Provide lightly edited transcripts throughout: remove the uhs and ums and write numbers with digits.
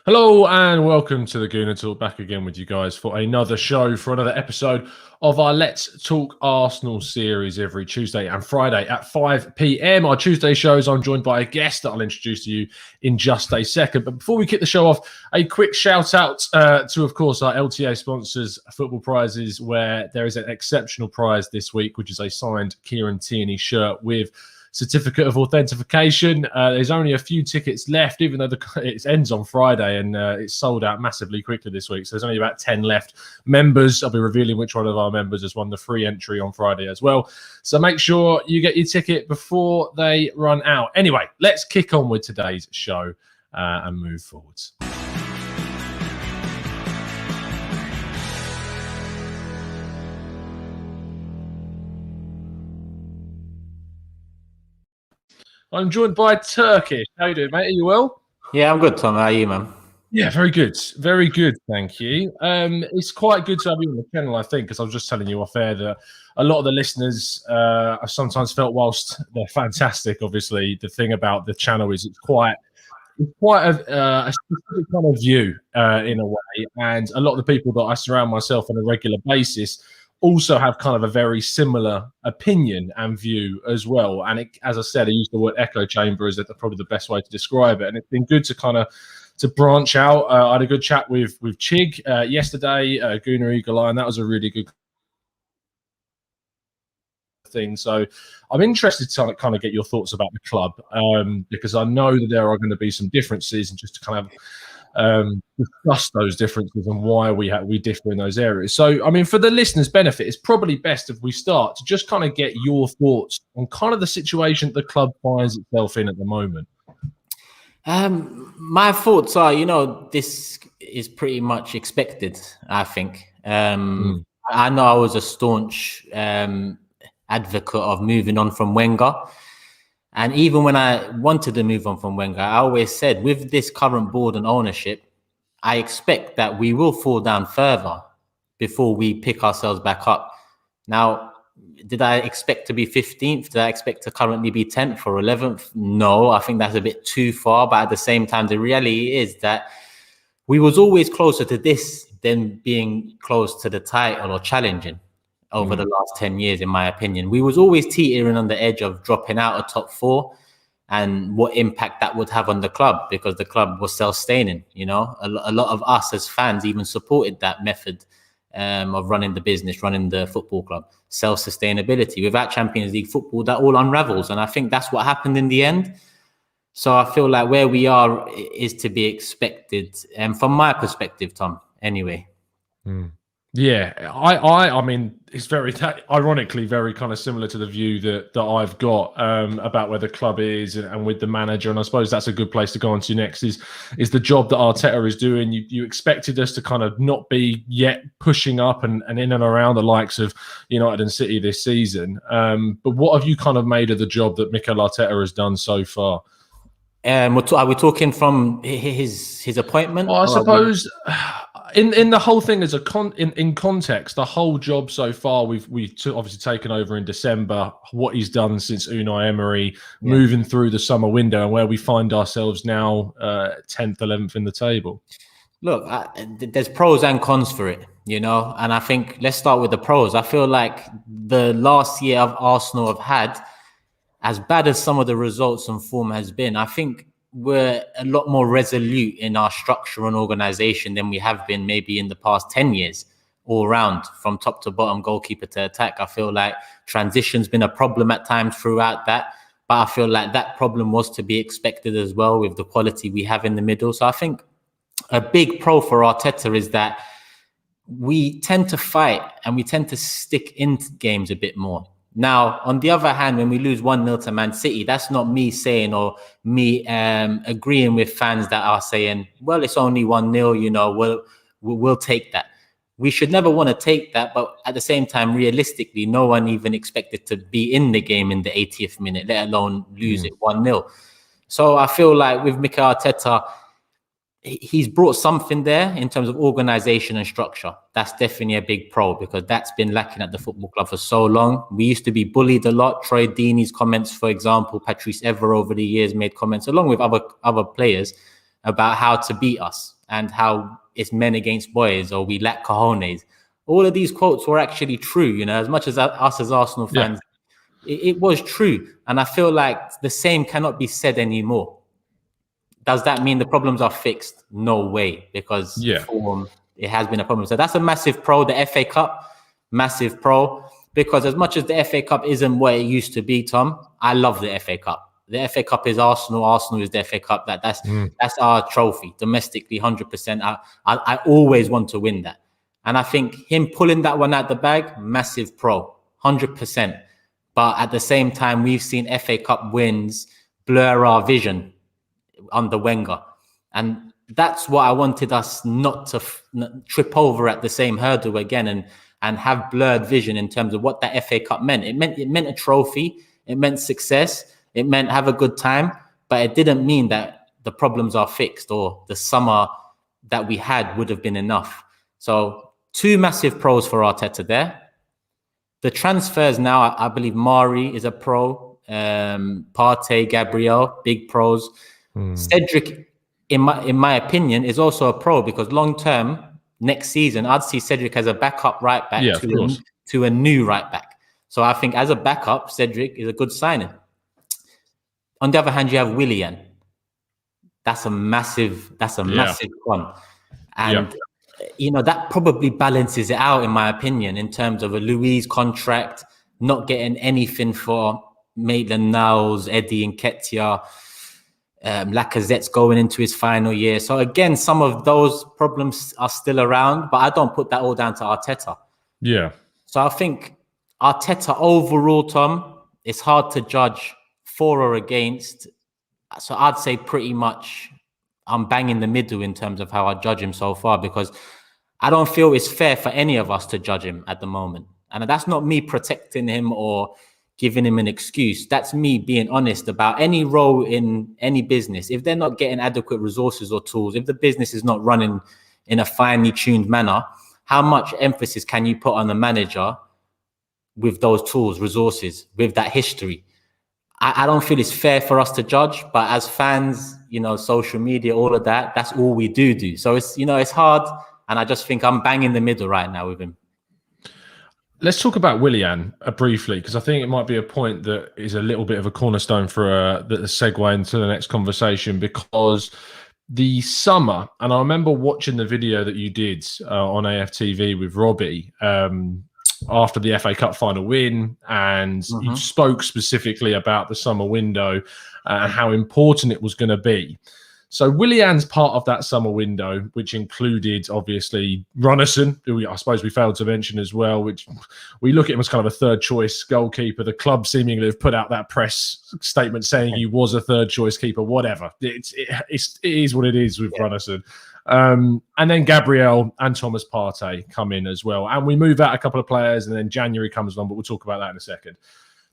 Hello and welcome to the Gooner Talk, back again with you guys for another show, for another episode of our Let's Talk Arsenal series every Tuesday and Friday at 5 p.m. Our Tuesday shows, I'm joined by a guest that I'll introduce to you in just a second. But before we kick the show off, a quick shout out to, of course, our LTA sponsors, Football Prizes, where there is an exceptional prize this week, which is a signed Kieran Tierney shirt with certificate of authentication. There's only a few tickets left, even though it ends on Friday, and it's sold out massively quickly this week. So there's only about 10 left. Members, I'll be revealing which one of our members has won the free entry on Friday as well. So make sure you get your ticket before they run out. Anyway, let's kick on with today's show and move forwards. I'm joined by Turkish. How you doing, mate? Are you well? Yeah, I'm good, Tom. How are you, man? Yeah, very good. Very good, thank you. It's quite good to have you on the channel, I think, because I was just telling you off air that a lot of the listeners have sometimes felt, whilst they're fantastic, obviously, the thing about the channel is it's quite a specific kind of view in a way. And a lot of the people that I surround myself on a regular basis also have kind of a very similar opinion and view as well. And as I said, I use the word echo chamber as probably the best way to describe it. And it's been good to branch out. I had a good chat with Chig yesterday, Gunnar Eagle Eye, and that was a really good thing. So I'm interested to kind of get your thoughts about the club, because I know that there are going to be some differences, and just to kind of discuss those differences and why we differ in those areas. So, I mean, for the listeners' benefit, it's probably best if we start to just kind of get your thoughts on kind of the situation the club finds itself in at the moment. My thoughts are, this is pretty much expected, I think. I know I was a staunch advocate of moving on from Wenger. And even when I wanted to move on from Wenger, I always said, with this current board and ownership, I expect that we will fall down further before we pick ourselves back up. Now, did I expect to be 15th? Did I expect to currently be 10th or 11th? No, I think that's a bit too far. But at the same time, the reality is that we was always closer to this than being close to the title or challenging over the last 10 years, in my opinion. We was always teetering on the edge of dropping out of top four, and what impact that would have on the club, because the club was self-sustaining. A lot of us as fans even supported that method of running the business, running the football club, self-sustainability. Without Champions League football, that all unravels. And I think that's what happened in the end. So I feel like where we are is to be expected. And from my perspective, Tom, anyway. Yeah, I mean, it's very ironically very kind of similar to the view that I've got about where the club is and with the manager. And I suppose that's a good place to go on to next is the job that Arteta is doing. You expected us to kind of not be yet pushing up and in and around the likes of United and City this season. But what have you kind of made of the job that Mikel Arteta has done so far? Are we talking from his appointment? Well, I suppose in the whole thing as in context, the whole job so far, we've obviously taken over in December. What he's done since Unai Emery, moving through the summer window, and where we find ourselves now, 10th, 11th in the table. Look, there's pros and cons for it, and I think let's start with the pros. I feel like the last year of Arsenal have had, as bad as some of the results and form has been, I think we're a lot more resolute in our structure and organization than we have been maybe in the past 10 years, all round, from top to bottom, goalkeeper to attack. I feel like transition's been a problem at times throughout that, but I feel like that problem was to be expected as well with the quality we have in the middle. So I think a big pro for Arteta is that we tend to fight and we tend to stick in games a bit more. Now, on the other hand, when we lose 1-0 to Man City, that's not me saying or me agreeing with fans that are saying, well, it's only 1-0, we'll take that. We should never want to take that. But at the same time, realistically, no one even expected to be in the game in the 80th minute, let alone lose it 1-0. So I feel like with Mikel Arteta, he's brought something there in terms of organization and structure. That's definitely a big pro, because that's been lacking at the football club for so long. We used to be bullied a lot. Troy Deeney's comments, for example, Patrice Evra over the years made comments, along with other players, about how to beat us and how it's men against boys or we lack cojones. All of these quotes were actually true, you know, as much as us as Arsenal fans, it was true. And I feel like the same cannot be said anymore. Does that mean the problems are fixed? No way, because form, it has been a problem. So that's a massive pro. The FA Cup, massive pro, because as much as the FA Cup isn't what it used to be, Tom, I love the FA Cup. The FA Cup is Arsenal. Arsenal is the FA Cup. That's our trophy domestically, 100%. I always want to win that. And I think him pulling that one out the bag, massive pro, 100%. But at the same time, we've seen FA Cup wins blur our vision under Wenger. And that's what I wanted us not to trip over at the same hurdle again and have blurred vision in terms of what that FA Cup meant. It meant a trophy. It meant success. It meant have a good time. But it didn't mean that the problems are fixed or the summer that we had would have been enough. So 2 massive pros for Arteta there. The transfers now, I believe Mari is a pro. Partey, Gabriel, big pros. Cedric, in my opinion, is also a pro because long term, next season, I'd see Cedric as a backup right back to a new right back. So I think as a backup, Cedric is a good signing. On the other hand, you have Willian. That's a massive one. And you know, that probably balances it out, in my opinion, in terms of a Luiz contract, not getting anything for Maitland-Niles, Eddie Nketiah. Lacazette's going into his final year. So again, some of those problems are still around, but I don't put that all down to Arteta. Yeah. So I think Arteta overall, Tom, it's hard to judge for or against. So I'd say pretty much I'm bang in the middle in terms of how I judge him so far, because I don't feel it's fair for any of us to judge him at the moment. And that's not me protecting him or giving him an excuse. That's me being honest about any role in any business. If they're not getting adequate resources or tools, if the business is not running in a finely tuned manner, how much emphasis can you put on the manager with those tools, resources, with that history? I don't feel it's fair for us to judge, but as fans, you know, social media, all of that, that's all we do. So it's, you know, it's hard. And I just think I'm bang in the middle right now with him. Let's talk about Willian briefly, because I think it might be a point that is a little bit of a cornerstone for the segue into the next conversation, because the summer, and I remember watching the video that you did on AFTV with Robbie after the FA Cup final win, and you spoke specifically about the summer window and how important it was going to be. So Willian's part of that summer window, which included obviously Runnison, who I suppose we failed to mention as well, which we look at him as kind of a third choice goalkeeper. The club seemingly have put out that press statement saying he was a third choice keeper, whatever. It is what it is with Runnison. And then Gabriel and Thomas Partey come in as well. And we move out a couple of players, and then January comes along, but we'll talk about that in a second.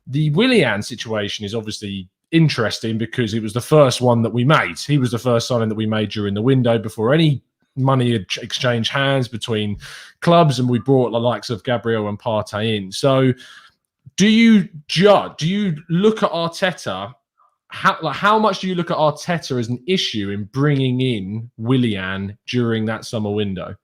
The Willian situation is obviously interesting because it was the first one that we made. He was the first signing that we made during the window before any money had exchanged hands between clubs, and we brought the likes of Gabriel and Partey in. So do you look at Arteta? How much do you look at Arteta as an issue in bringing in Willian during that summer window?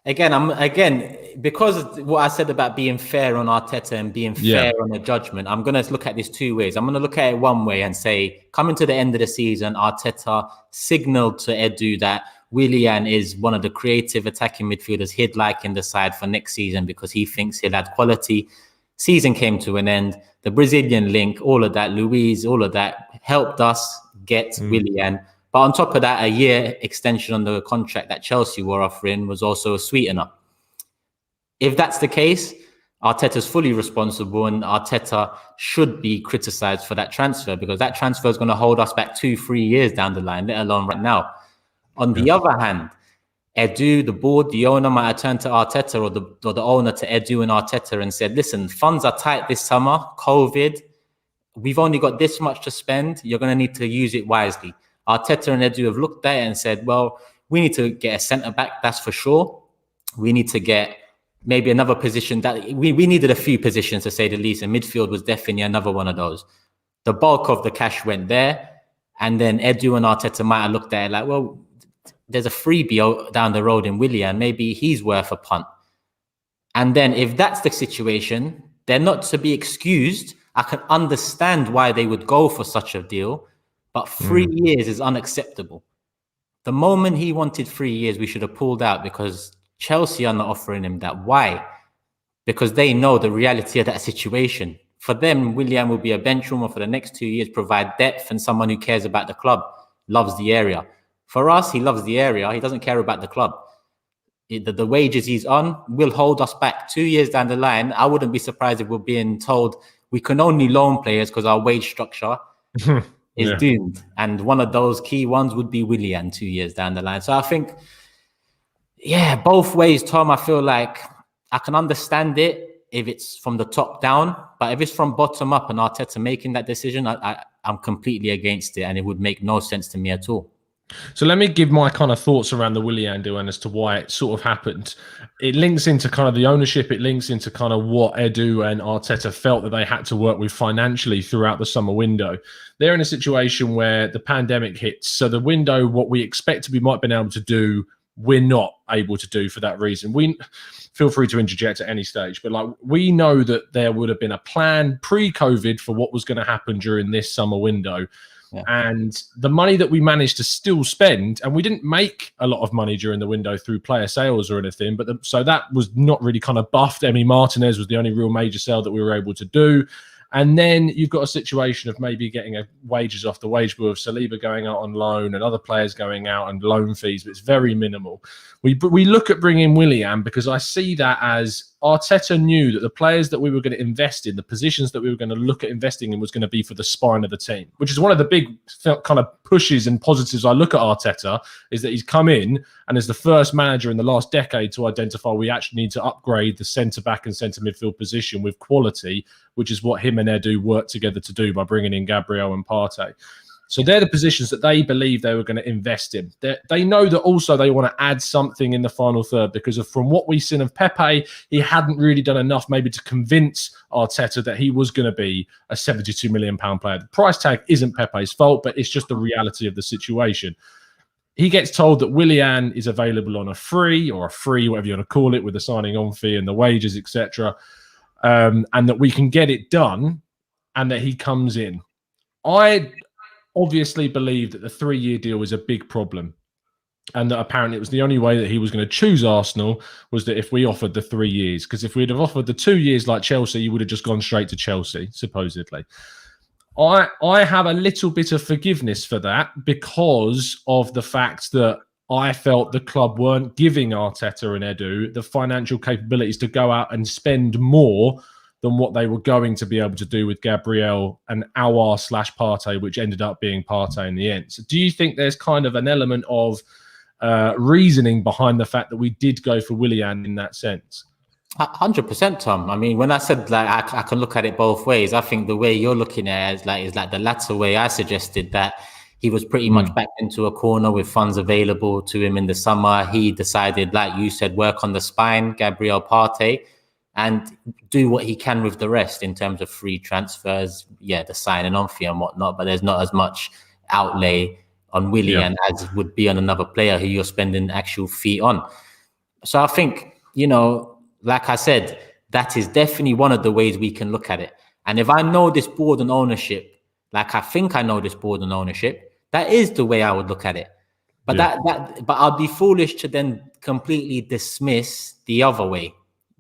Again, because of what I said about being fair on Arteta and being fair on the judgment, I'm going to look at this 2 ways. I'm going to look at it one way and say, coming to the end of the season, Arteta signaled to Edu that Willian is one of the creative attacking midfielders he'd like in the side for next season because he thinks he'll add quality. Season came to an end. The Brazilian link, all of that, Luiz, all of that helped us get Willian. But on top of that, a year extension on the contract that Chelsea were offering was also a sweetener. If that's the case, Arteta's fully responsible, and Arteta should be criticised for that transfer, because that transfer is going to hold us back 2-3 years down the line, let alone right now. On the other hand, Edu, the board, the owner might have turned to Arteta, or the owner to Edu and Arteta and said, listen, funds are tight this summer, COVID, we've only got this much to spend, you're going to need to use it wisely. Arteta and Edu have looked at it and said, well, we need to get a centre-back, that's for sure. We need to get maybe another position. That we needed a few positions, to say the least, and midfield was definitely another one of those. The bulk of the cash went there. And then Edu and Arteta might have looked at it like, well, there's a freebie down the road in Willian. Maybe he's worth a punt. And then if that's the situation, they're not to be excused. I can understand why they would go for such a deal, but 3 years is unacceptable. The moment he wanted 3 years, we should have pulled out because Chelsea are not offering him that. Why? Because they know the reality of that situation. For them, Willian will be a benchwarmer for the next 2 years, provide depth and someone who cares about the club, loves the area. For us, he loves the area. He doesn't care about the club. The wages he's on will hold us back 2 years down the line. I wouldn't be surprised if we're being told we can only loan players because our wage structure is doomed. And one of those key ones would be Willian 2 years down the line. So I think, yeah, both ways, Tom. I feel like I can understand it if it's from the top down, but if it's from bottom up and Arteta making that decision, I'm completely against it, and it would make no sense to me at all. So let me give my kind of thoughts around the Willian deal and as to why it sort of happened. It links into kind of the ownership. It links into kind of what Edu and Arteta felt that they had to work with financially throughout the summer window. They're in a situation where the pandemic hits. So the window, what we expect we might have been able to do, we're not able to do for that reason. We feel free to interject at any stage, but like we know that there would have been a plan pre-COVID for what was going to happen during this summer window. Yeah. And the money that we managed to still spend, and we didn't make a lot of money during the window through player sales or anything, but so that was not really kind of buffed. Emi Martinez was the only real major sale that we were able to do. And then you've got a situation of maybe getting wages off the wage bill of Saliba going out on loan and other players going out and loan fees, but it's very minimal. We look at bringing Willian because I see that as Arteta knew that the players that we were going to invest in, the positions that we were going to look at investing in was going to be for the spine of the team, which is one of the big kind of pushes and positives I look at Arteta, is that he's come in and is the first manager in the last decade to identify we actually need to upgrade the centre-back and centre-midfield position with quality, which is what him and Edu worked together to do by bringing in Gabriel and Partey. So they're the positions that they believe they were going to invest in. They know that also they want to add something in the final third because from what we've seen of Pepe, he hadn't really done enough maybe to convince Arteta that he was going to be a £72 million player. The price tag isn't Pepe's fault, but it's just the reality of the situation. He gets told that Willian is available on a free, whatever you want to call it, with the signing on fee and the wages, etc., and that we can get it done and that he comes in. I obviously believe that the 3-year deal is a big problem and that apparently it was the only way that he was going to choose Arsenal was that if we offered the 3 years, because if we'd have offered the 2 years like Chelsea, you would have just gone straight to Chelsea, supposedly. I have a little bit of forgiveness for that because of the fact that I felt the club weren't giving Arteta and Edu the financial capabilities to go out and spend more than what they were going to be able to do with Gabriel and Aouar/Partey, which ended up being Partey in the end. So do you think there's kind of an element of reasoning behind the fact that we did go for Willian in that sense? 100%, Tom. I mean, when I said like I can look at it both ways, I think the way you're looking at it is like the latter way I suggested, that he was pretty much backed into a corner with funds available to him in the summer. He decided, like you said, work on the spine, Gabriel, Partey, and do what he can with the rest in terms of free transfers, the signing on fee and whatnot, but there's not as much outlay on Willian as would be on another player who you're spending actual fee on. So I think, like I said, that is definitely one of the ways we can look at it. And if I know this board and ownership, like I think I know this board and ownership, that is the way I would look at it. But but I'd be foolish to then completely dismiss the other way.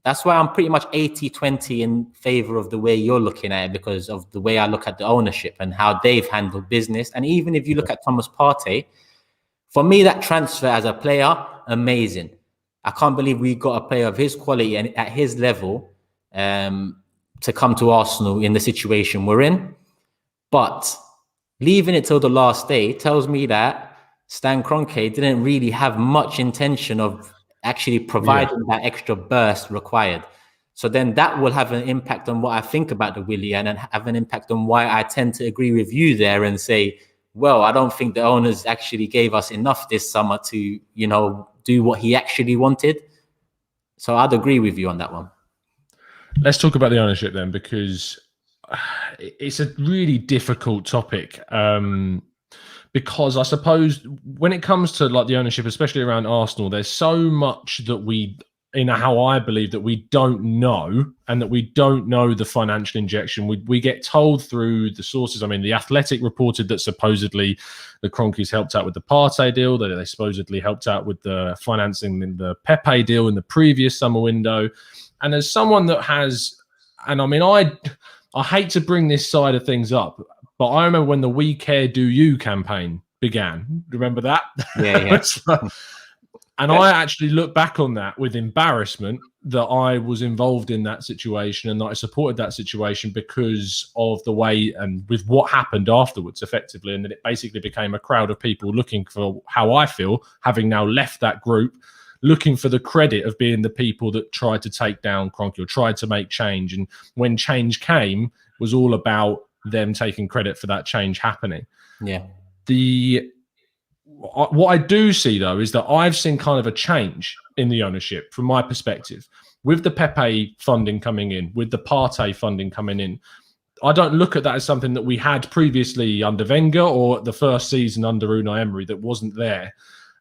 That's why I'm pretty much 80-20 in favor of the way you're looking at it, because of the way I look at the ownership and how they've handled business. And even if you look at Thomas Partey, for me, that transfer as a player, amazing. I can't believe we got a player of his quality and at his level to come to Arsenal in the situation we're in. But leaving it till the last day tells me that Stan Kroenke didn't really have much intention of actually providing that extra burst required. So then that will have an impact on what I think about the Willian and have an impact on why I tend to agree with you there and say, well, I don't think the owners actually gave us enough this summer to, do what he actually wanted. So I'd agree with you on that one. Let's talk about the ownership then, because it's a really difficult topic. because I suppose when it comes to like the ownership, especially around Arsenal, there's so much that we, how I believe that we don't know, and that we don't know the financial injection. We get told through the sources. I mean, The Athletic reported that supposedly the Kroenkes helped out with the Partey deal, that they supposedly helped out with the financing in the Pepe deal in the previous summer window. And as someone that has, and I mean, I hate to bring this side of things up, but I remember when the We Care Do You campaign began. Remember that? Yeah. And I actually look back on that with embarrassment that I was involved in that situation and that I supported that situation because of the way and with what happened afterwards, effectively. And then it basically became a crowd of people looking for how I feel, having now left that group, looking for the credit of being the people that tried to take down Kroenke or tried to make change. And when change came, it was all about them taking credit for that change happening. Yeah. What I do see, though, is that I've seen kind of a change in the ownership from my perspective. With the Pepe funding coming in, with the Partey funding coming in, I don't look at that as something that we had previously under Wenger or the first season under Unai Emery that wasn't there.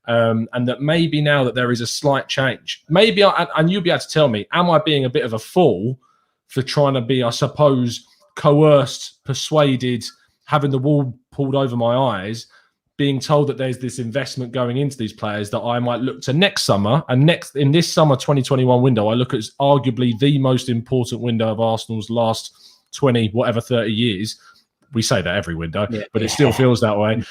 And that maybe now that there is a slight change, maybe, and you'll be able to tell me, am I being a bit of a fool for trying to be, I suppose, coerced, persuaded, having the wool pulled over my eyes, being told that there's this investment going into these players that I might look to next summer, and in this summer 2021 window, I look at arguably the most important window of Arsenal's last 20, whatever, 30 years. We say that every window, but it still feels that way.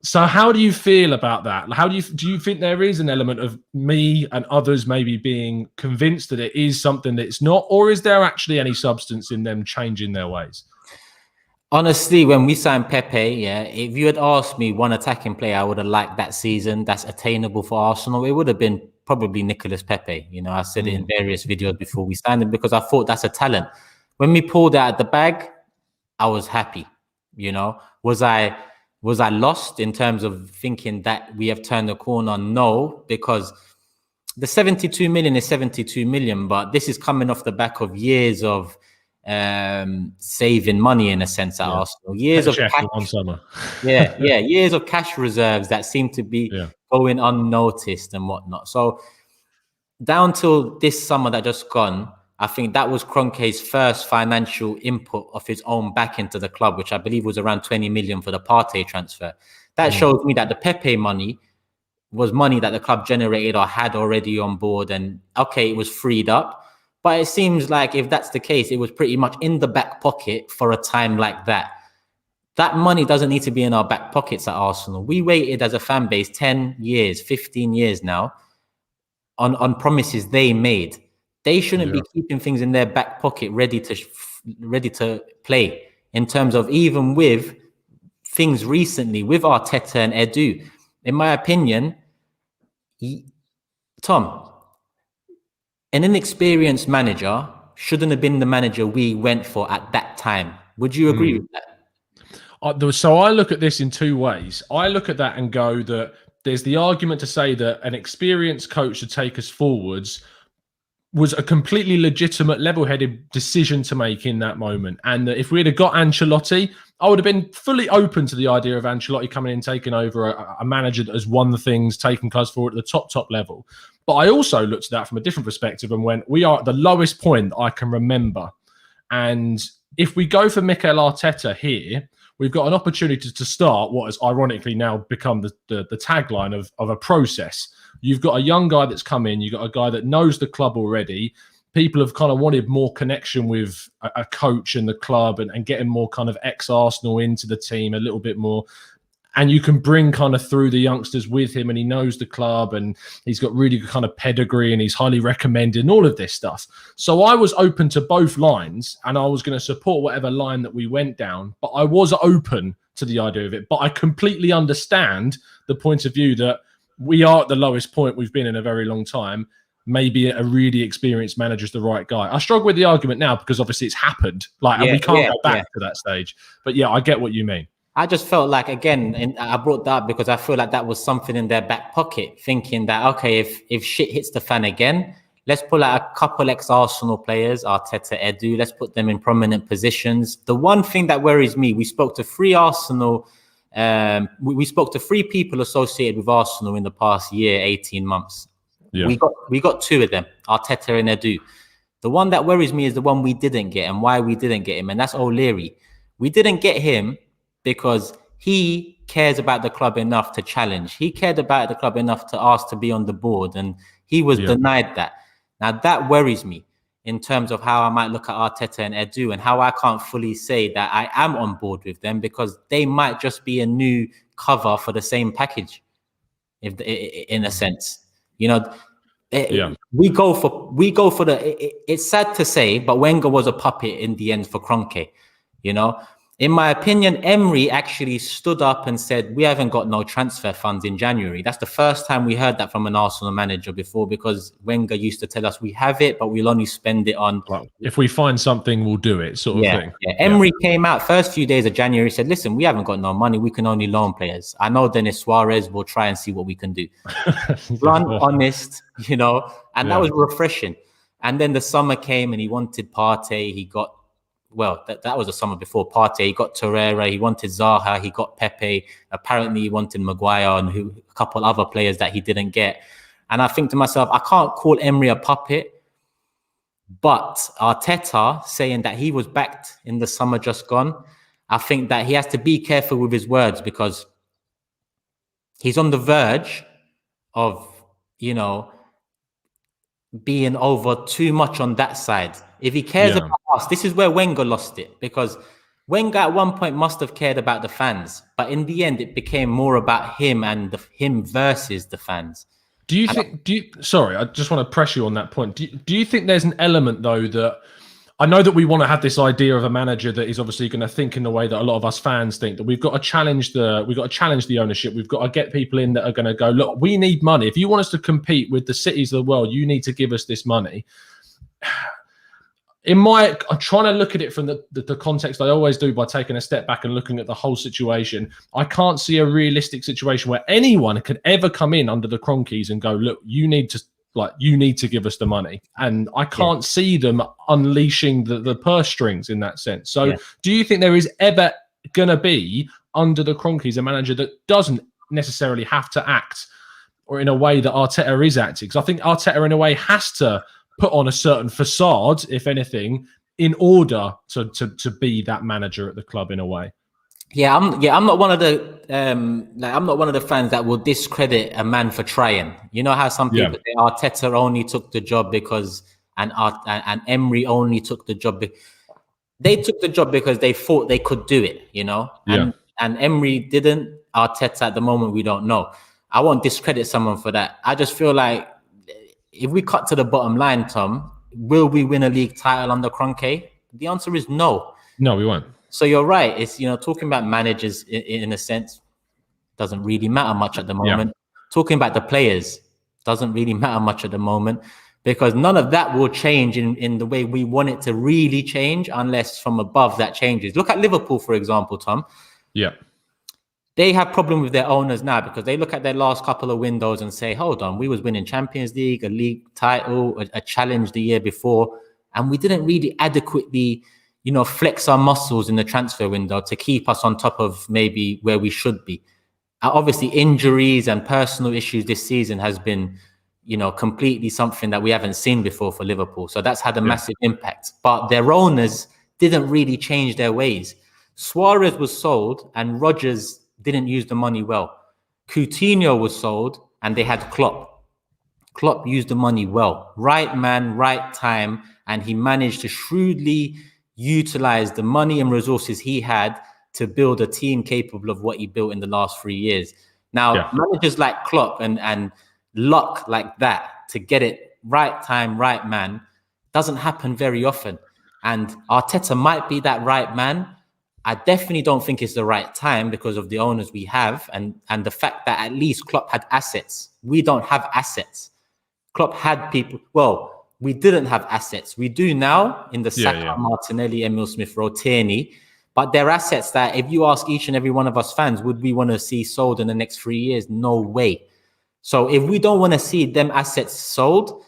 So how do you feel about that? How do you think there is an element of me and others maybe being convinced that it is something that it's not, or is there actually any substance in them changing their ways? Honestly, when we signed Pepe, if you had asked me one attacking player I would have liked that season that's attainable for Arsenal, it would have been probably Nicolas Pepe. I said it in various videos before we signed him because I thought that's a talent. When we pulled it out the bag, I was happy. Was I lost in terms of thinking that we have turned the corner? No, because the 72 million is 72 million, but this is coming off the back of years of saving money in a sense at Arsenal. Years of cash, one summer. years of cash reserves that seem to be going unnoticed and whatnot. So down till this summer that just gone, I think that was Kroenke's first financial input of his own back into the club, which I believe was around 20 million for the Partey transfer. That shows me that the Pepe money was money that the club generated or had already on board, and it was freed up. But it seems like if that's the case, it was pretty much in the back pocket for a time like that. That money doesn't need to be in our back pockets at Arsenal. We waited as a fan base 10 years, 15 years now on promises they made. They shouldn't be keeping things in their back pocket ready to play, in terms of even with things recently with Arteta and Edu. In my opinion, Tom, an inexperienced manager shouldn't have been the manager we went for at that time. Would you agree with that? So I look at this in two ways. I look at that and go that there's the argument to say that an experienced coach should take us forwards was a completely legitimate, level-headed decision to make in that moment. And that if we had got Ancelotti, I would have been fully open to the idea of Ancelotti coming in, taking over a manager that has won the things, taking us forward at the top level. But I also looked at that from a different perspective and went, we are at the lowest point I can remember. And if we go for Mikel Arteta here, we've got an opportunity to start what has ironically now become the tagline of a process. You've got a young guy that's come in. You've got a guy that knows the club already. People have kind of wanted more connection with a coach and the club and getting more kind of ex-Arsenal into the team a little bit more. And you can bring kind of through the youngsters with him, and he knows the club and he's got really good kind of pedigree and he's highly recommended and all of this stuff. So I was open to both lines and I was going to support whatever line that we went down, but I was open to the idea of it. But I completely understand the point of view that we are at the lowest point we've been in a very long time. Maybe a really experienced manager is the right guy. I struggle with the argument now because obviously it's happened. And we can't go back to that stage. But I get what you mean. I just felt like, again, and I brought that up because I feel like that was something in their back pocket, thinking that, if shit hits the fan again, let's pull out a couple ex-Arsenal players, Arteta, Edu, let's put them in prominent positions. The one thing that worries me, we spoke to 3 Arsenal We spoke to 3 people associated with Arsenal in the past year, 18 months. Yeah. We got 2 of them, Arteta and Edu. The one that worries me is the one we didn't get, and why we didn't get him, and that's O'Leary. We didn't get him because he cares about the club enough to challenge. He cared about the club enough to ask to be on the board, and he was denied that. Now, that worries me in terms of how I might look at Arteta and Edu, and how I can't fully say that I am on board with them, because they might just be a new cover for the same package, in a sense. You know, we go for it's sad to say, but Wenger was a puppet in the end for Kroenke. You know, in my opinion, Emery actually stood up and said, we haven't got no transfer funds in January. That's the first time we heard that from an Arsenal manager before, because Wenger used to tell us we have it, but we'll only spend it on... Well, if we find something, we'll do it, sort of thing. Yeah. Emery came out first few days of January, said, listen, we haven't got no money. We can only loan players. I know Denis Suarez will try and see what we can do. Blunt, honest, you know, and that was refreshing. And then the summer came and he wanted Partey. He got... Well, that was the summer before Partey. He got Torreira, he wanted Zaha, he got Pepe. Apparently, he wanted Maguire and a couple other players that he didn't get. And I think to myself, I can't call Emery a puppet, but Arteta saying that he was backed in the summer just gone, I think that he has to be careful with his words, because he's on the verge of, you know, being over too much on that side. If he cares about us, this is where Wenger lost it, because Wenger at one point must have cared about the fans, but in the end, it became more about him and him versus the fans. Do you think? Sorry, I just want to press you on that point. Do you think there's an element though that I know that we want to have this idea of a manager that is obviously going to think in the way that a lot of us fans think, that we've got to challenge the ownership. We've got to get people in that are going to go, look, we need money. If you want us to compete with the cities of the world, you need to give us this money. I'm trying to look at it from the context I always do, by taking a step back and looking at the whole situation. I can't see a realistic situation where anyone could ever come in under the Kroenkes and go, look, you need to give us the money. And I can't see them unleashing the purse strings in that sense. So do you think there is ever going to be under the Kroenkes a manager that doesn't necessarily have to act or in a way that Arteta is acting? Because I think Arteta in a way has to put on a certain facade, if anything, in order to be that manager at the club in a way. I'm not one of the I'm not one of the fans that will discredit a man for trying. You know how some people say Arteta only took the job because and Emery only took the job. They took the job because they thought they could do it, you know. And Emery didn't. Arteta at the moment, we don't know. I won't discredit someone for that. I just feel like, if we cut to the bottom line, Tom, will we win a league title under Kroenke? The answer is no. No, we won't. So you're right. It's, you know, talking about managers in a sense doesn't really matter much at the moment. Talking about the players doesn't really matter much at the moment, because none of that will change in the way we want it to really change unless from above that changes. Look at Liverpool, for example, Tom. Yeah. They have problem with their owners now, because they look at their last couple of windows and say, hold on, we was winning Champions League, a league title, a challenge the year before, and we didn't really adequately, you know, flex our muscles in the transfer window to keep us on top of maybe where we should be. Obviously, injuries and personal issues this season has been, you know, completely something that we haven't seen before for Liverpool. So that's had a massive impact. But their owners didn't really change their ways. Suarez was sold and Rodgers didn't use the money well. Coutinho was sold and they had Klopp. Klopp used the money well. Right man, right time. And he managed to shrewdly utilize the money and resources he had to build a team capable of what he built in the last 3 years. Now, managers like Klopp and luck like that to get it right time, right man, doesn't happen very often. And Arteta might be that right man. I definitely don't think it's the right time because of the owners we have and the fact that at least Klopp had assets. We don't have assets. Klopp had people. Well, we didn't have assets. We do now in the Saka, Martinelli, Emil Smith-Rowe, Tierney. But they're assets that if you ask each and every one of us fans, would we want to see sold in the next 3 years? No way. So if we don't want to see them assets sold,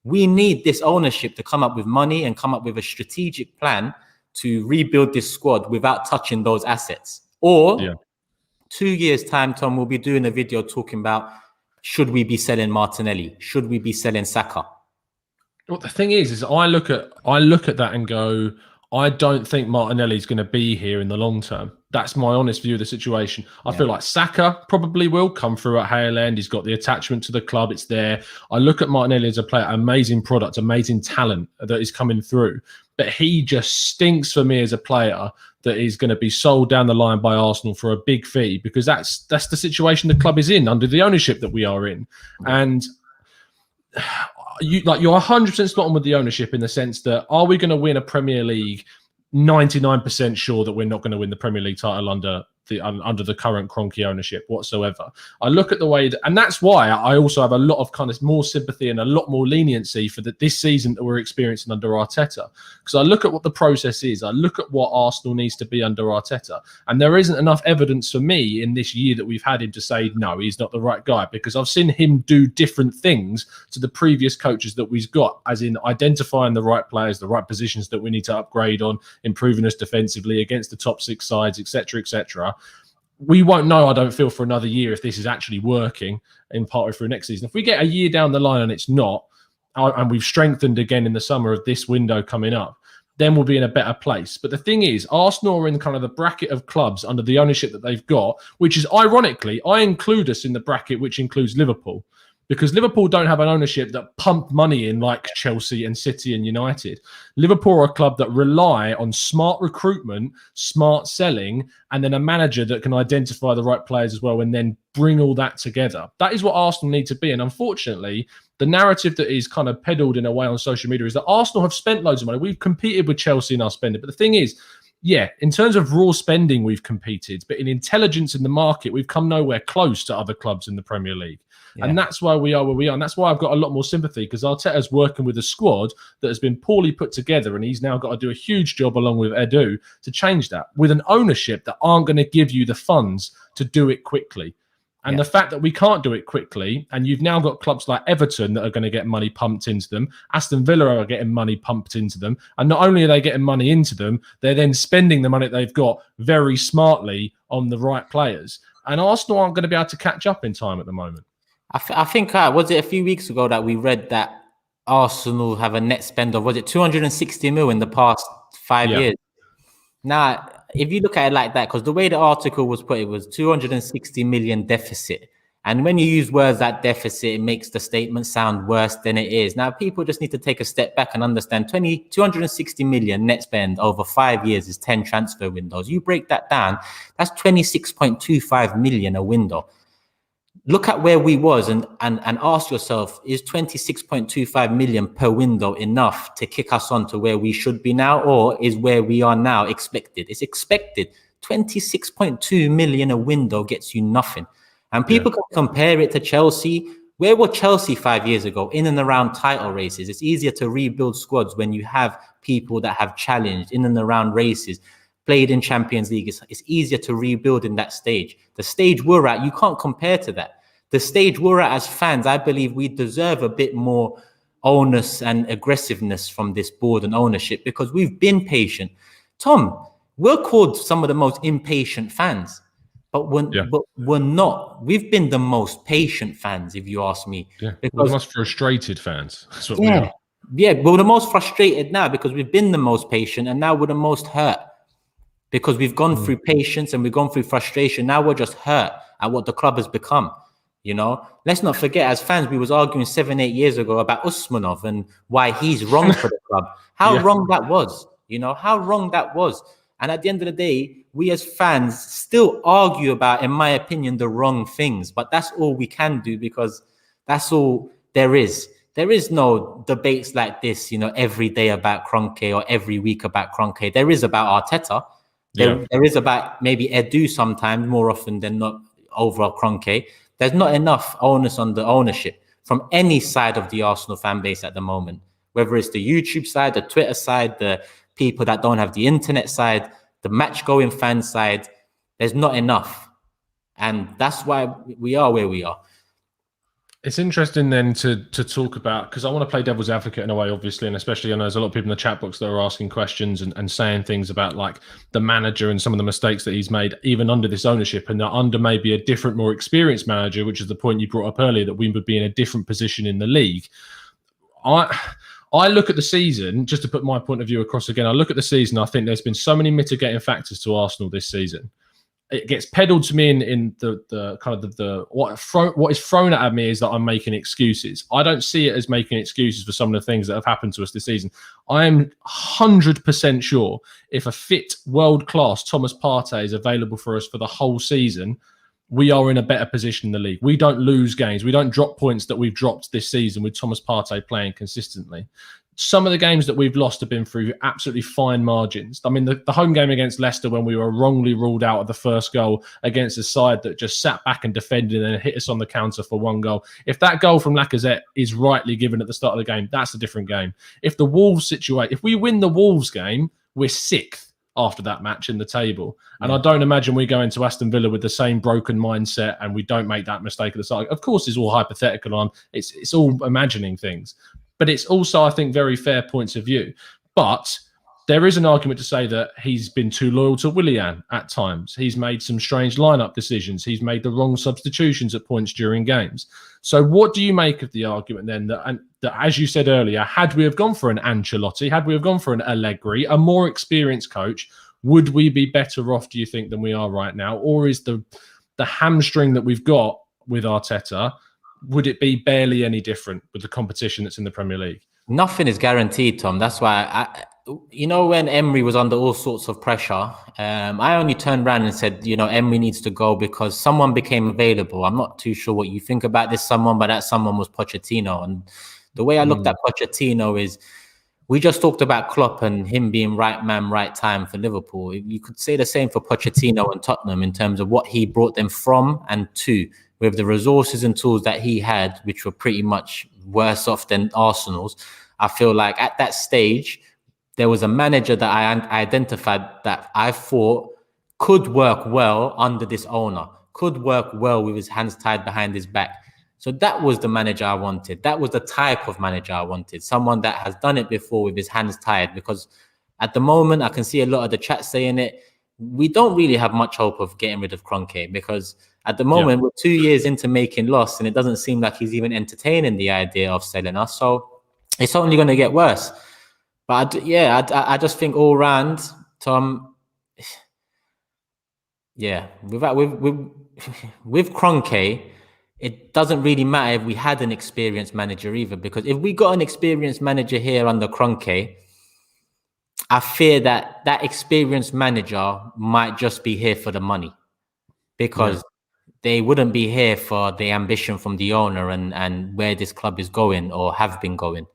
we need this ownership to come up with money and come up with a strategic plan to rebuild this squad without touching those assets. Or 2 years' time, Tom, we'll be doing a video talking about, should we be selling Martinelli? Should we be selling Saka? Well, the thing is I look at that and go, I don't think Martinelli's going to be here in the long term. That's my honest view of the situation. I feel like Saka probably will come through at Hale End. He's got the attachment to the club. It's there. I look at Martinelli as a player, amazing product, amazing talent that is coming through. But he just stinks for me as a player that is going to be sold down the line by Arsenal for a big fee, because that's the situation the club is in under the ownership that we are in. And you're 100% spot on with the ownership, in the sense that, are we going to win a Premier League? 99% sure that we're not going to win the Premier League title under the current Kroenke ownership whatsoever. I look at the way and that's why I also have a lot of kind of more sympathy and a lot more leniency for this season that we're experiencing under Arteta, because I look at what the process is. I look at what Arsenal needs to be under Arteta, and there isn't enough evidence for me in this year that we've had him to say, no, he's not the right guy, because I've seen him do different things to the previous coaches that we've got, as in identifying the right players, the right positions that we need to upgrade on, improving us defensively against the top 6 sides, etc., etc. We won't know, I don't feel, for another year if this is actually working in partway through next season. If we get a year down the line and it's not, and we've strengthened again in the summer of this window coming up, then we'll be in a better place. But the thing is, Arsenal are in kind of the bracket of clubs under the ownership that they've got, which is, ironically, I include us in the bracket which includes Liverpool, because Liverpool don't have an ownership that pump money in like Chelsea and City and United. Liverpool are a club that rely on smart recruitment, smart selling, and then a manager that can identify the right players as well and then bring all that together. That is what Arsenal need to be. And unfortunately, the narrative that is kind of peddled in a way on social media is that Arsenal have spent loads of money. We've competed with Chelsea in our spending. But the thing is, yeah, in terms of raw spending, we've competed. But in intelligence in the market, we've come nowhere close to other clubs in the Premier League. Yeah. And that's why we are where we are. And that's why I've got a lot more sympathy, because Arteta's working with a squad that has been poorly put together. And he's now got to do a huge job along with Edu to change that, with an ownership that aren't going to give you the funds to do it quickly. And the fact that we can't do it quickly, and you've now got clubs like Everton that are going to get money pumped into them, Aston Villa are getting money pumped into them, and not only are they getting money into them, they're then spending the money they've got very smartly on the right players. And Arsenal aren't going to be able to catch up in time at the moment. I think, was it a few weeks ago that we read that Arsenal have a net spend of, was it 260 mil in the past 5 years? Now, if you look at it like that, because the way the article was put, it was 260 million deficit. And when you use words like deficit, it makes the statement sound worse than it is. Now, people just need to take a step back and understand 260 million net spend over 5 years is 10 transfer windows. You break that down, that's 26.25 million a window. Look at where we was and ask yourself, is 26.25 million per window enough to kick us on to where we should be now? Or is where we are now expected? It's expected. 26.2 million a window gets you nothing. And people can compare it to Chelsea. Where were Chelsea 5 years ago? In and around title races. It's easier to rebuild squads when you have people that have challenged in and around races, played in Champions League. It's easier to rebuild in that stage. The stage we're at, you can't compare to that. The stage we're at as fans, I believe we deserve a bit more onus and aggressiveness from this board and ownership, because we've been patient. Tom, we're called some of the most impatient fans, but we're not. We've been the most patient fans, if you ask me. Yeah, we're the most frustrated fans. That's what we are. Yeah, we're the most frustrated now because we've been the most patient, and now we're the most hurt because we've gone through patience and we've gone through frustration. Now we're just hurt at what the club has become. You know, let's not forget, as fans, we was arguing 7-8 years ago about Usmanov and why he's wrong for the club. How wrong that was, you know, how wrong that was. And at the end of the day, we as fans still argue about, in my opinion, the wrong things. But that's all we can do, because that's all there is. There is no debates like this, you know, every day about Kroenke or every week about Kroenke. There is about Arteta. There is about maybe Edu sometimes, more often than not, over Kroenke. There's not enough onus on the ownership from any side of the Arsenal fan base at the moment, whether it's the YouTube side, the Twitter side, the people that don't have the internet side, the match-going fan side. There's not enough. And that's why we are where we are. It's interesting then to talk about, because I want to play devil's advocate in a way, obviously, and especially I know there's a lot of people in the chat box that are asking questions and saying things about like the manager and some of the mistakes that he's made, even under this ownership, and that under maybe a different, more experienced manager, which is the point you brought up earlier, that we would be in a different position in the league. I look at the season, just to put my point of view across again, I look at the season, I think there's been so many mitigating factors to Arsenal this season. It gets peddled to me in the kind of the what is thrown at me is that I'm making excuses. I don't see it as making excuses for some of the things that have happened to us this season. I am 100% sure if a fit world-class Thomas Partey is available for us for the whole season, we are in a better position in the league. We don't lose games. We don't drop points that we've dropped this season with Thomas Partey playing consistently. Some of the games that we've lost have been through absolutely fine margins. I mean, the home game against Leicester, when we were wrongly ruled out of the first goal against a side that just sat back and defended and hit us on the counter for one goal. If that goal from Lacazette is rightly given at the start of the game, that's a different game. If the Wolves situation, if we win the Wolves game, we're sixth after that match in the table. And I don't imagine we go into Aston Villa with the same broken mindset and we don't make that mistake at the start. Of course, it's all hypothetical on. It's all imagining things. But it's also, I think, very fair points of view. But there is an argument to say that he's been too loyal to Willian at times. He's made some strange lineup decisions. He's made the wrong substitutions at points during games. So what do you make of the argument then that as you said earlier, had we have gone for an Ancelotti, had we have gone for an Allegri, a more experienced coach, would we be better off, do you think, than we are right now? Or is the hamstring that we've got with Arteta, would it be barely any different with the competition that's in the Premier League? Nothing is guaranteed, Tom. That's why, when Emery was under all sorts of pressure, I only turned around and said, Emery needs to go because someone became available. I'm not too sure what you think about this someone, but that someone was Pochettino. And the way I looked at Pochettino is, we just talked about Klopp and him being right man, right time for Liverpool. You could say the same for Pochettino and Tottenham in terms of what he brought them from and to, with the resources and tools that he had, which were pretty much worse off than Arsenal's. I feel like at that stage, there was a manager that I identified that I thought could work well under this owner, could work well with his hands tied behind his back. So that was the manager I wanted. That was the type of manager I wanted, someone that has done it before with his hands tied. Because at the moment, I can see a lot of the chat saying it, we don't really have much hope of getting rid of Kroenke, because at the moment, we're 2 years into making loss, and it doesn't seem like he's even entertaining the idea of selling us. So it's only going to get worse. But I just think all round, Tom, with Kroenke, it doesn't really matter if we had an experienced manager either, because if we got an experienced manager here under Kroenke, I fear that experienced manager might just be here for the money, because they wouldn't be here for the ambition from the owner and where this club is going or have been going.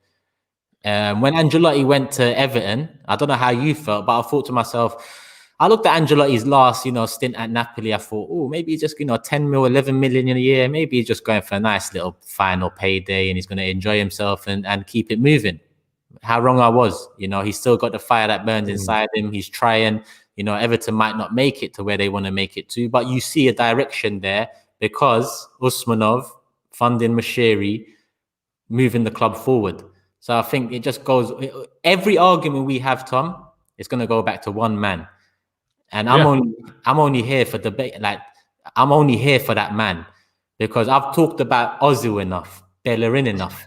When Ancelotti went to Everton, I don't know how you felt, but I thought to myself, I looked at Ancelotti's last, stint at Napoli. I thought, maybe he's just, 10 mil, 11 million a year. Maybe he's just going for a nice little final payday and he's going to enjoy himself and keep it moving. How wrong I was. He's still got the fire that burns inside him. He's trying. Everton might not make it to where they want to make it to, but you see a direction there because Usmanov funding Mashiri, moving the club forward. So I think it just goes, every argument we have, Tom, is going to go back to one man. And I'm only here for debate. Like, I'm only here for that man, because I've talked about Ozil enough, Bellerin enough,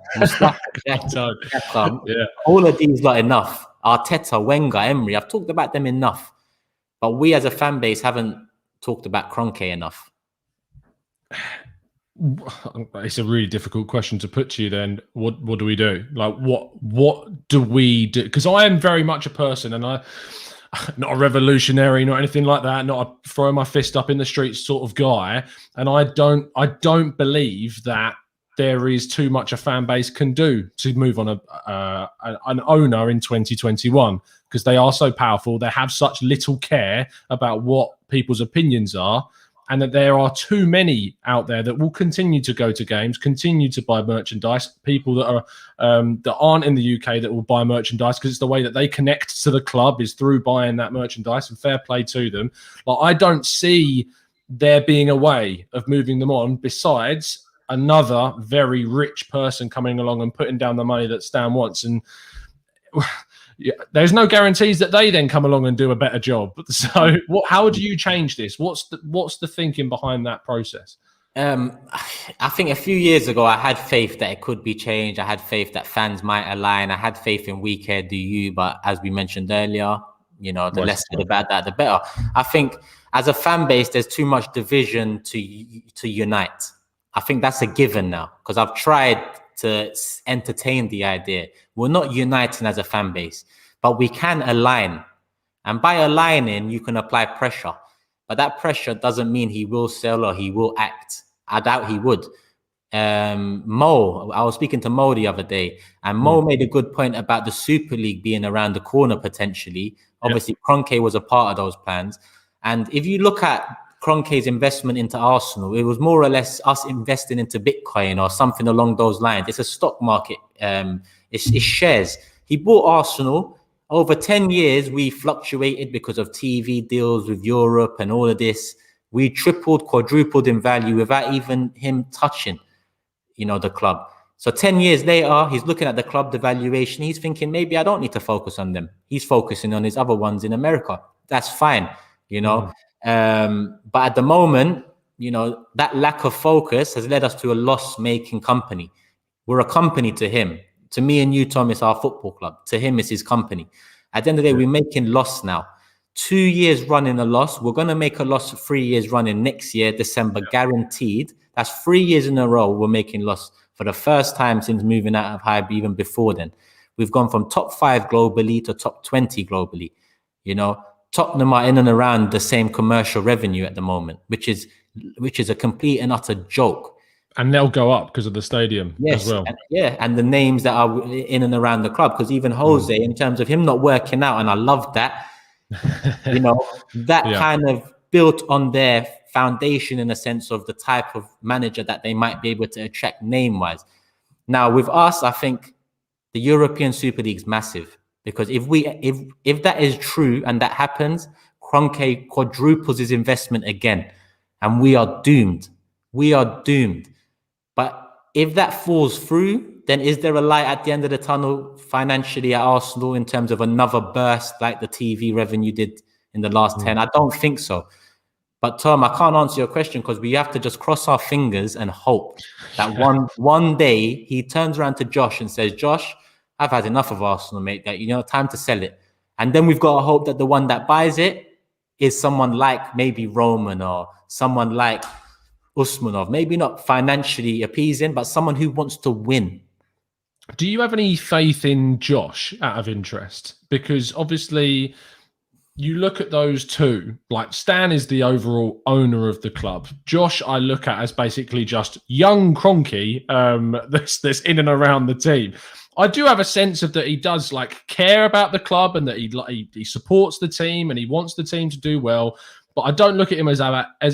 all of these lot enough. Arteta, Wenger, Emery, I've talked about them enough. But we as a fan base haven't talked about Kroenke enough. It's a really difficult question to put to you then. What do we do? Like, what do we do? Because I am very much a person, and I'm not a revolutionary, not anything like that, not a throw my fist up in the streets sort of guy. And I don't believe that there is too much a fan base can do to move on an owner in 2021, because they are so powerful. They have such little care about what people's opinions are, and that there are too many out there that will continue to go to games, continue to buy merchandise. People that are that aren't in the UK that will buy merchandise because it's the way that they connect to the club is through buying that merchandise, and fair play to them. Like, I don't see there being a way of moving them on besides another very rich person coming along and putting down the money that Stan wants. And there's no guarantees that they then come along and do a better job. So how do you change this? What's the thinking behind that process? I think a few years ago, I had faith that it could be changed. I had faith that fans might align. I had faith in we care, do you. But as we mentioned earlier, the less said about that, the better. I think as a fan base, there's too much division to unite. I think that's a given now, because I've tried to entertain the idea. We're not uniting as a fan base, but we can align. And by aligning, you can apply pressure. But that pressure doesn't mean he will sell or he will act. I doubt he would. Mo, I was speaking to Mo the other day, and Mo made a good point about the Super League being around the corner potentially. Obviously, Kroenke was a part of those plans. And if you look at Kroenke's investment into Arsenal, it was more or less us investing into Bitcoin or something along those lines. It's a stock market. It's shares. He bought Arsenal. Over 10 years, we fluctuated because of TV deals with Europe and all of this. We tripled, quadrupled in value without even him touching, the club. So 10 years later, he's looking at the club, the valuation. He's thinking, maybe I don't need to focus on them. He's focusing on his other ones in America. That's fine, But at the moment, that lack of focus has led us to a loss-making company. We're a company to him. To me and you, Tom, it's our football club. To him, it's his company. At the end of the day, we're making loss now. 2 years running a loss. We're going to make a loss 3 years running next year, December, guaranteed. That's 3 years in a row we're making loss for the first time since moving out of high, even before then. We've gone from top 5 globally to top 20 globally. Tottenham are in and around the same commercial revenue at the moment, which is a complete and utter joke. And they'll go up because of the stadium as well. And the names that are in and around the club. Because even Jose, in terms of him not working out, and I love that, kind of built on their foundation in a sense of the type of manager that they might be able to attract name-wise. Now, with us, I think the European Super League is massive. Because if that is true and that happens, Kroenke quadruples his investment again. And we are doomed. We are doomed. But if that falls through, then is there a light at the end of the tunnel financially at Arsenal in terms of another burst like the TV revenue did in the last 10? I don't think so. But Tom, I can't answer your question because we have to just cross our fingers and hope that one day he turns around to Josh and says, Josh, I've had enough of Arsenal, mate. That time to sell it. And then we've got to hope that the one that buys it is someone like maybe Roman or someone like Usmanov, maybe not financially appeasing, but someone who wants to win. Do you have any faith in Josh out of interest? Because obviously you look at those two, like Stan is the overall owner of the club. Josh, I look at as basically just young Kroenke that's in and around the team. I do have a sense of that he does care about the club and that he supports the team and he wants the team to do well. But I don't look at him as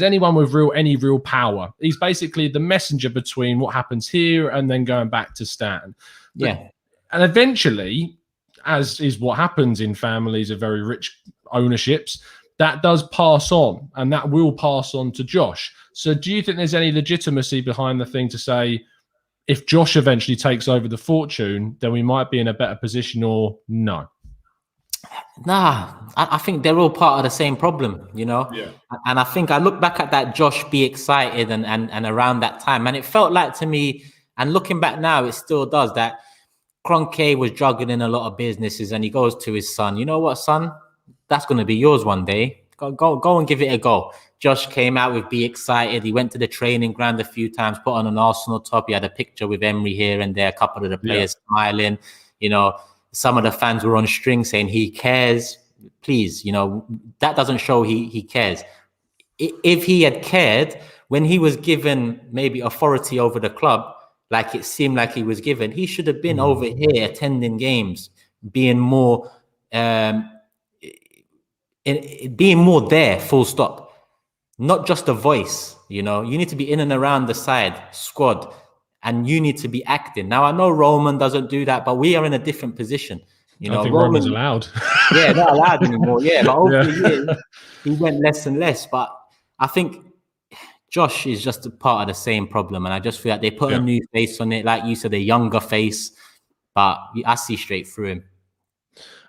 anyone with any real power. He's basically the messenger between what happens here and then going back to Stan. And eventually, as is what happens in families of very rich ownerships, that does pass on and that will pass on to Josh. So do you think there's any legitimacy behind the thing to say, if Josh eventually takes over the fortune, then we might be in a better position, or no? Nah, I think they're all part of the same problem, Yeah. And I think I look back at that Josh be excited and around that time, and it felt like to me, and looking back now, it still does, that Kroenke was juggling a lot of businesses, and he goes to his son, you know what, son? That's going to be yours one day. Go and give it a go. Josh came out with be excited. He went to the training ground a few times, put on an Arsenal top. He had a picture with Emery here and there, a couple of the players smiling. Some of the fans were on string saying he cares. Please, that doesn't show he cares. If he had cared, when he was given maybe authority over the club, like it seemed like he was given, he should have been over here attending games, being more there, full stop. Not just a voice, you need to be in and around the side squad, and you need to be acting. Now, I know Roman doesn't do that, but we are in a different position. I don't think Roman's allowed. Not allowed anymore. But over the years, he went less and less. But I think Josh is just a part of the same problem. And I just feel like they put a new face on it. Like you said, a younger face, but I see straight through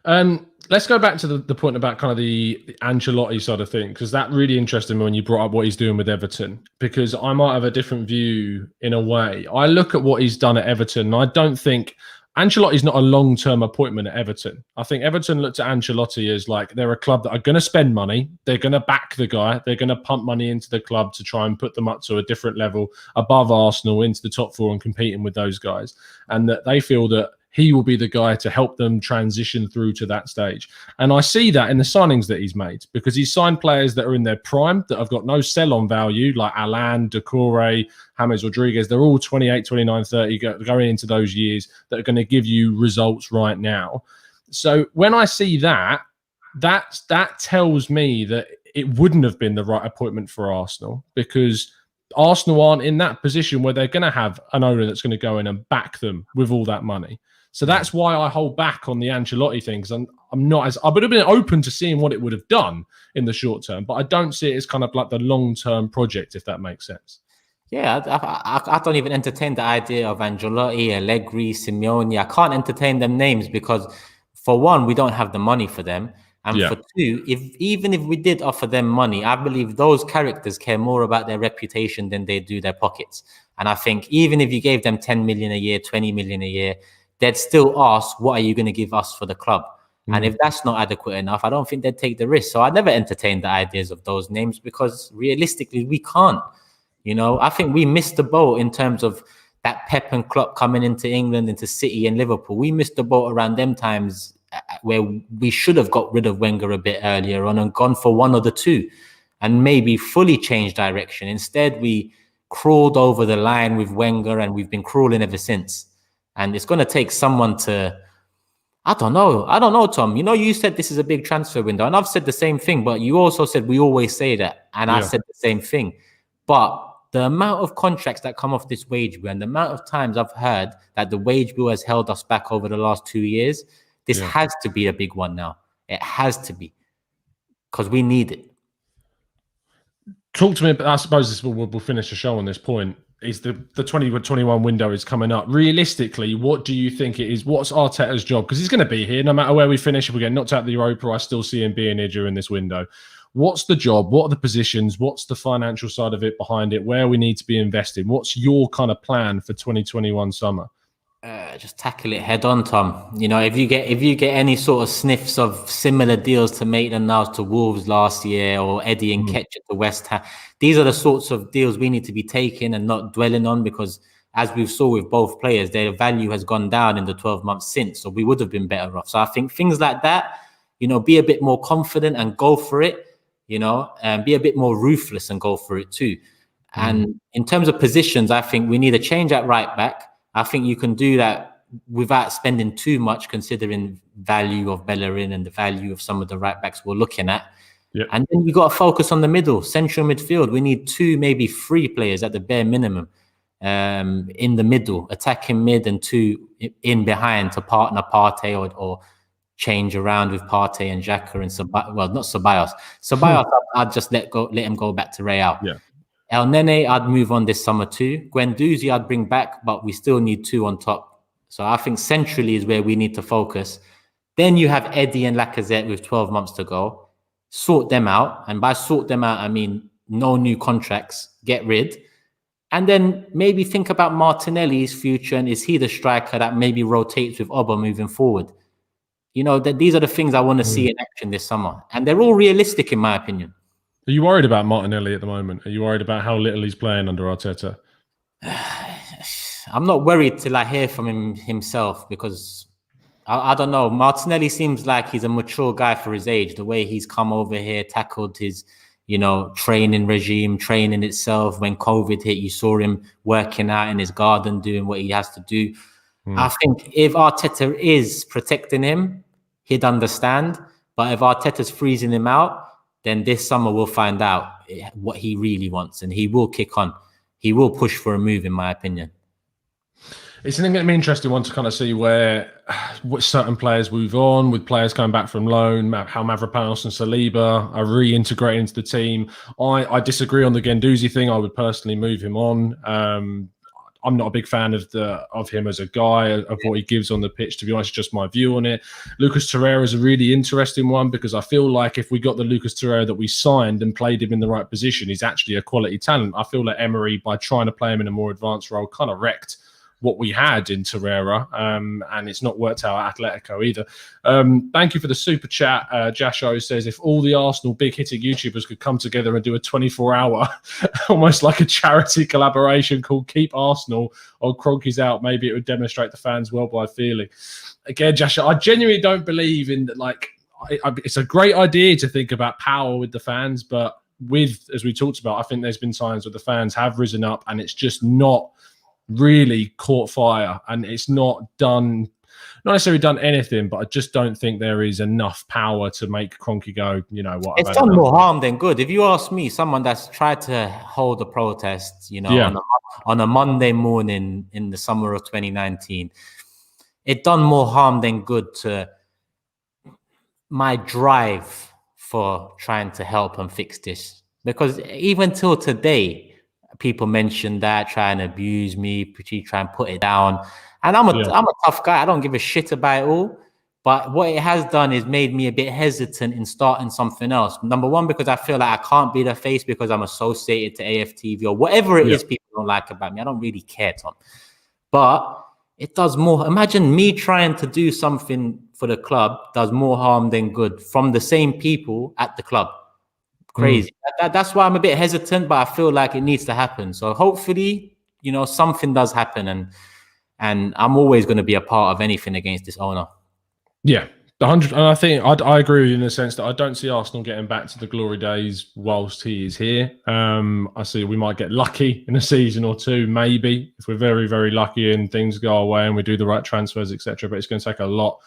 him. Let's go back to the point about kind of the Ancelotti side of things, because that really interested me when you brought up what he's doing with Everton, because I might have a different view in a way. I look at what he's done at Everton, and I don't think Ancelotti's not a long-term appointment at Everton. I think Everton looked at Ancelotti as like they're a club that are going to spend money. They're going to back the guy. They're going to pump money into the club to try and put them up to a different level above Arsenal into the top four and competing with those guys. And that they feel that he will be the guy to help them transition through to that stage. And I see that in the signings that he's made, because he's signed players that are in their prime, that have got no sell-on value, like Alan, Decore, James Rodriguez. They're all 28, 29, 30, going into those years that are going to give you results right now. So when I see that tells me that it wouldn't have been the right appointment for Arsenal, because Arsenal aren't in that position where they're going to have an owner that's going to go in and back them with all that money. So that's why I hold back on the Ancelotti thing, because I would have been open to seeing what it would have done in the short term, but I don't see it as kind of like the long-term project, if that makes sense. Yeah, I don't even entertain the idea of Ancelotti, Allegri, Simeone. I can't entertain them names because, for one, we don't have the money for them. And for two, even if we did offer them money, I believe those characters care more about their reputation than they do their pockets. And I think even if you gave them 10 million a year, 20 million a year, they'd still ask, what are you going to give us for the club? And if that's not adequate enough, I don't think they'd take the risk. So I never entertained the ideas of those names because realistically, we can't. You know, I think we missed the boat in terms of that Pep and Klopp coming into England, into City and Liverpool. We missed the boat around them times where we should have got rid of Wenger a bit earlier on and gone for one of the two and maybe fully changed direction. Instead, we crawled over the line with Wenger and we've been crawling ever since. And it's going to take someone to, I don't know, Tom. You know, you said this is a big transfer window, and I've said the same thing, but you also said we always say that, and I said the same thing. But the amount of contracts that come off this wage bill and the amount of times I've heard that the wage bill has held us back over the last 2 years, this has to be a big one now. It has to be, because we need it. Talk to me, but I suppose we'll finish the show on this point. Is the 2021 window is coming up. Realistically, what do you think it is? What's Arteta's job? Because he's going to be here no matter where we finish. If we get knocked out of the Europa, I still see him being here during this window. What's the job? What are the positions? What's the financial side of it behind it? Where we need to be investing? What's your kind of plan for 2021 summer? Just tackle it head on, Tom. You know, if you get any sort of sniffs of similar deals to Maitland-Niles to Wolves last year, or Eddie and Ketchup to West Ham, these are the sorts of deals we need to be taking and not dwelling on, because as we've saw with both players, their value has gone down in the 12 months since, so we would have been better off. So I think things like that, you know, be a bit more confident and go for it, you know, and be a bit more ruthless and go for it too. And in terms of positions, I think we need a change at right back. I think you can do that without spending too much, considering value of Bellerin and the value of some of the right backs we're looking at. Yep. And then we got to focus on the middle, central midfield. We need 2, maybe 3 players at the bare minimum in the middle, attacking mid, and 2 in behind to partner Partey or change around with Partey and Xhaka and not Ceballos. Ceballos, I'd just let him go back to Real. Yeah. El Nene, I'd move on this summer too. Guendouzi, I'd bring back, but we still need 2 on top. So I think centrally is where we need to focus. Then you have Eddie and Lacazette with 12 months to go. Sort them out. And by sort them out, I mean no new contracts. Get rid. And then maybe think about Martinelli's future, and is he the striker that maybe rotates with Oba moving forward? You know, these are the things I want to see in action this summer. And they're all realistic in my opinion. Are you worried about Martinelli at the moment? Are you worried about how little he's playing under Arteta? I'm not worried till I hear from him himself, because I don't know. Martinelli seems like he's a mature guy for his age. The way he's come over here, tackled his, you know, training regime, training itself. When COVID hit, you saw him working out in his garden, doing what he has to do. I think if Arteta is protecting him, he'd understand. But if Arteta's freezing him out, then this summer we'll find out what he really wants, and he will kick on. He will push for a move, in my opinion. It's going to be an interesting one to kind of see where certain players move on, with players coming back from loan, how Mavropanos and Saliba are reintegrating into the team. I disagree on the Guendouzi thing. I would personally move him on. I'm not a big fan of him as a guy, of what he gives on the pitch. To be honest, just my view on it. Lucas Torreira is a really interesting one, because I feel like if we got the Lucas Torreira that we signed and played him in the right position, he's actually a quality talent. I feel like Emery, by trying to play him in a more advanced role, kind of wrecked what we had in Torreira, and it's not worked out at Atletico either. Thank you for the super chat. Jasho says, if all the Arsenal big hitting YouTubers could come together and do a 24-hour, almost like a charity collaboration called Keep Arsenal or Kroenke's Out, maybe it would demonstrate the fans' worldwide feeling. Again, Jasho, I genuinely don't believe in that. Like, it's a great idea to think about power with the fans, but as we talked about, I think there's been times where the fans have risen up and it's just not really caught fire, and it's not necessarily done anything, but I just don't think there is enough power to make Kroenke go, you know what? It's done more harm than good. If you ask me, someone that's tried to hold a protest, on a Monday morning in the summer of 2019, it done more harm than good to my drive for trying to help and fix this. Because even till today, people mention that, try and abuse me, try and put it down. And I'm a tough guy. I don't give a shit about it all. But what it has done is made me a bit hesitant in starting something else. Number one, because I feel like I can't be the face because I'm associated to AFTV or whatever it is people don't like about me. I don't really care, Tom. But it does more. Imagine me trying to do something for the club does more harm than good from the same people at the club. Crazy. That's why I'm a bit hesitant, but I feel like it needs to happen. So hopefully, something does happen, and I'm always going to be a part of anything against this owner. Yeah, 100. And I think I agree with you in the sense that I don't see Arsenal getting back to the glory days whilst he is here. I see we might get lucky in a season or two, maybe, if we're very, very lucky and things go away and we do the right transfers, etc. But it's going to take a lot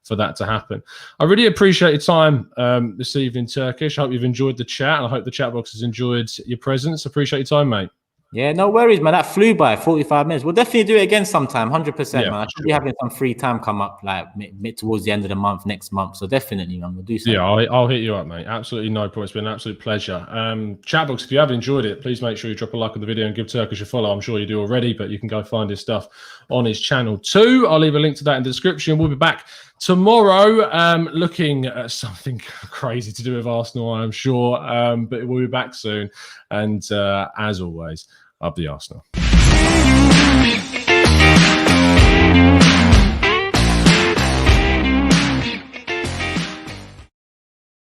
for that to happen. I really appreciate your time this evening, Turkish. I hope you've enjoyed the chat, and I hope the chat box has enjoyed your presence. Appreciate your time, mate. Yeah, no worries, man. That flew by 45 minutes. We'll definitely do it again sometime, 100%, man. I should be having some free time come up, like mid towards the end of the month, next month. So definitely, man, we'll do something. Yeah, I'll hit you up, mate. Absolutely no problem. It's been an absolute pleasure. Chatbox, if you have enjoyed it, please make sure you drop a like on the video and give Turkish a follow. I'm sure you do already, but you can go find his stuff on his channel too. I'll leave a link to that in the description. We'll be back tomorrow looking at something crazy to do with Arsenal, I'm sure. But we'll be back soon. And as always, up the Arsenal.